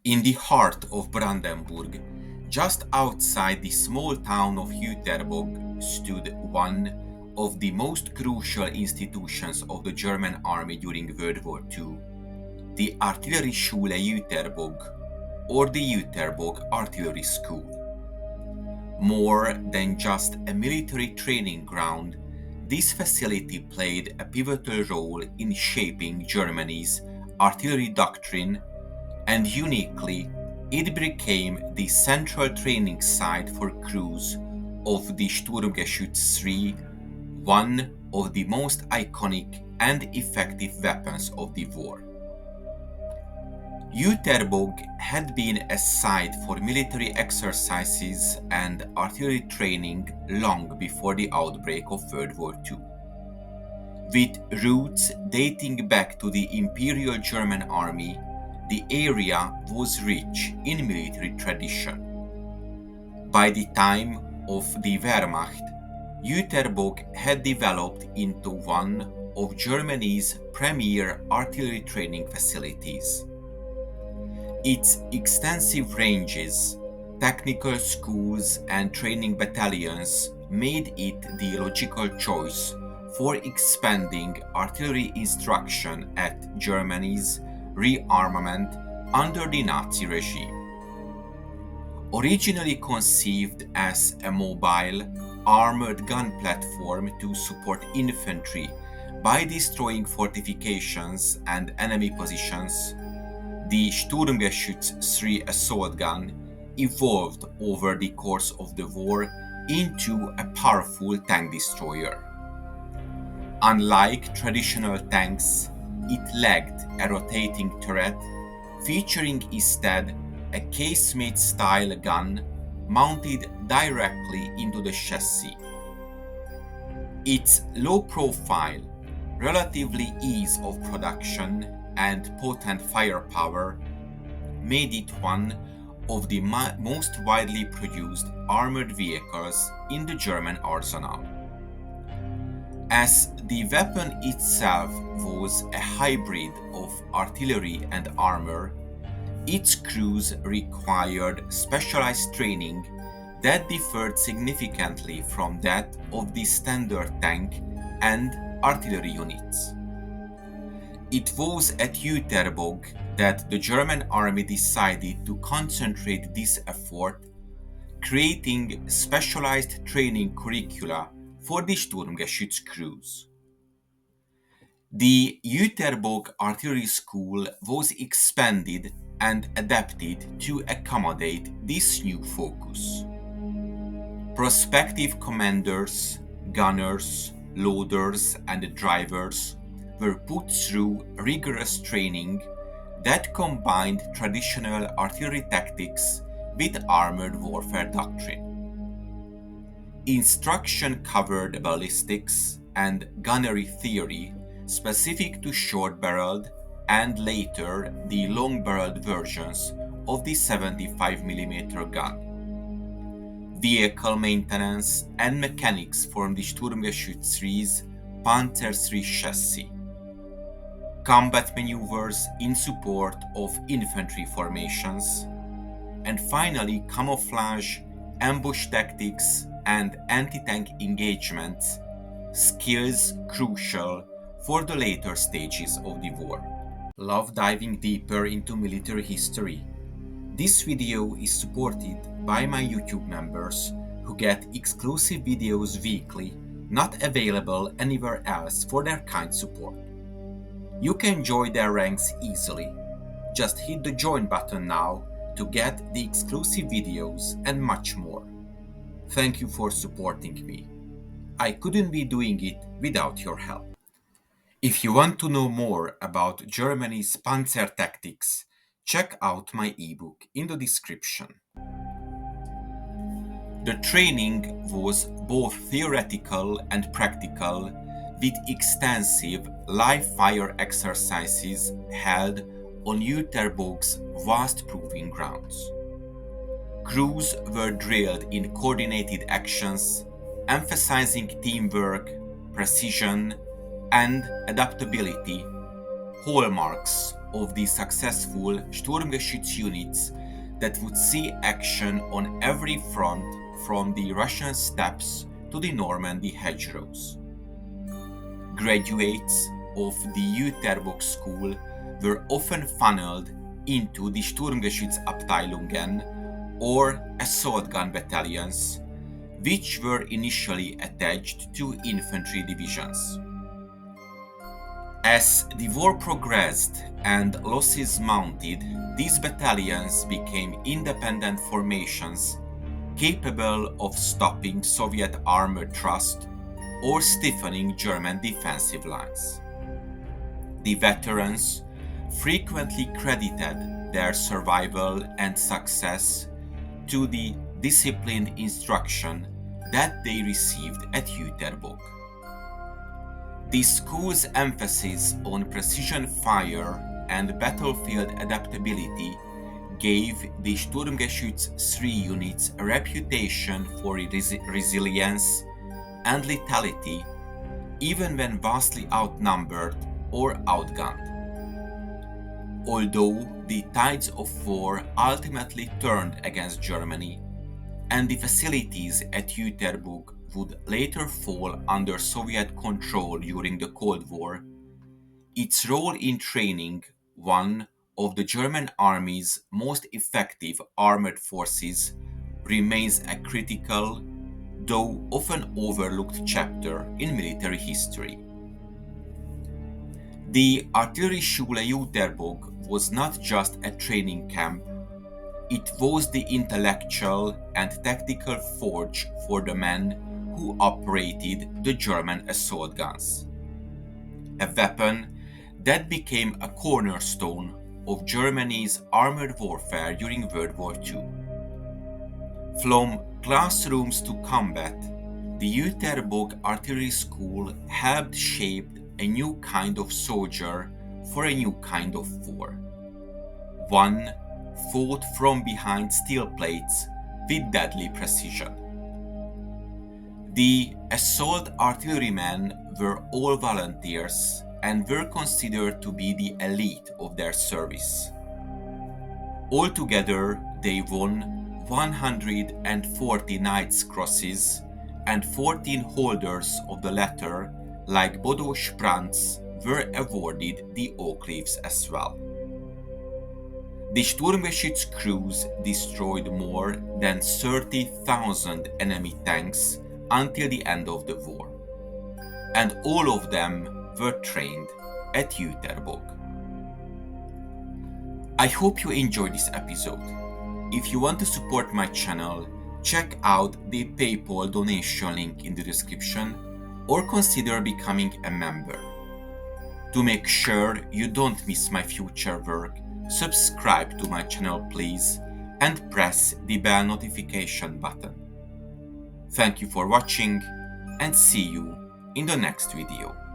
In the heart of Brandenburg, just outside the small town of Jüterbog, stood one of the most crucial institutions of the German army during World War II, the Artillerieschule Jüterbog, or the Jüterbog Artillery School. More than just a military training ground, this facility played a pivotal role in shaping Germany's artillery doctrine, and uniquely, it became the central training site for crews of the Sturmgeschütz III, one of the most iconic and effective weapons of the war. Jüterbog had been a site for military exercises and artillery training long before the outbreak of World War II. With roots dating back to the Imperial German Army, the area was rich in military tradition. By the time of the Wehrmacht, Jüterbog had developed into one of Germany's premier artillery training facilities. Its extensive ranges, technical schools, and training battalions made it the logical choice for expanding artillery instruction at Germany's rearmament under the Nazi regime. Originally conceived as a mobile, armored gun platform to support infantry by destroying fortifications and enemy positions, the Sturmgeschütz III assault gun evolved over the course of the war into a powerful tank destroyer. Unlike traditional tanks, it lacked a rotating turret, featuring instead a casemate-style gun mounted directly into the chassis. Its low profile, relatively ease of production, and potent firepower made it one of the most widely produced armored vehicles in the German arsenal. As the weapon itself was a hybrid of artillery and armor, its crews required specialized training that differed significantly from that of the standard tank and artillery units. It was at Jüterbog that the German army decided to concentrate this effort, creating specialized training curricula for the Sturmgeschütz crews. The Jüterbog Artillery School was expanded and adapted to accommodate this new focus. Prospective commanders, gunners, loaders, and drivers were put through rigorous training that combined traditional artillery tactics with armored warfare doctrine. Instruction covered ballistics and gunnery theory specific to short-barreled and later the long-barreled versions of the 75mm gun. Vehicle maintenance and mechanics formed the Sturmgeschütz III's Panzer III chassis. Combat maneuvers in support of infantry formations, and finally camouflage, ambush tactics, and anti-tank engagements, skills crucial for the later stages of the war. Love diving deeper into military history? This video is supported by my YouTube members who get exclusive videos weekly, not available anywhere else for their kind support. You can join their ranks easily. Just hit the join button now to get the exclusive videos and much more. Thank you for supporting me. I couldn't be doing it without your help. If you want to know more about Germany's Panzer tactics, check out my ebook in the description. The training was both theoretical and practical, with extensive live-fire exercises held on Jüterbog's vast proving grounds. Crews were drilled in coordinated actions, emphasizing teamwork, precision, and adaptability, hallmarks of the successful Sturmgeschütz units that would see action on every front from the Russian steppes to the Normandy hedgerows. Graduates of the Jüterbog school were often funneled into the Sturmgeschützabteilungen or assault gun battalions, which were initially attached to infantry divisions. As the war progressed and losses mounted, these battalions became independent formations capable of stopping Soviet armored thrust or stiffening German defensive lines. The veterans frequently credited their survival and success to the disciplined instruction that they received at Jüterbog. The school's emphasis on precision fire and battlefield adaptability gave the Sturmgeschütz III units a reputation for resilience and lethality, even when vastly outnumbered or outgunned. Although the tides of war ultimately turned against Germany, and the facilities at Jüterbog would later fall under Soviet control during the Cold War, its role in training one of the German army's most effective armored forces remains a critical, though often overlooked chapter in military history. The Artillerieschule Jüterbog was not just a training camp, it was the intellectual and tactical forge for the men who operated the German assault guns. A weapon that became a cornerstone of Germany's armored warfare during World War II. From classrooms to combat, the Jüterbog Artillery School helped shape a new kind of soldier for a new kind of war. One fought from behind steel plates with deadly precision. The assault artillerymen were all volunteers and were considered to be the elite of their service. Altogether, they won 140 Knight's Crosses, and 14 holders of the latter, like Bodo Sprantz, were awarded the Oak Leaves as well. The Sturmgeschütz crews destroyed more than 30,000 enemy tanks until the end of the war, and all of them were trained at Jüterbog. I hope you enjoyed this episode. If you want to support my channel, check out the PayPal donation link in the description or consider becoming a member. To make sure you don't miss my future work, subscribe to my channel please and press the bell notification button. Thank you for watching and see you in the next video.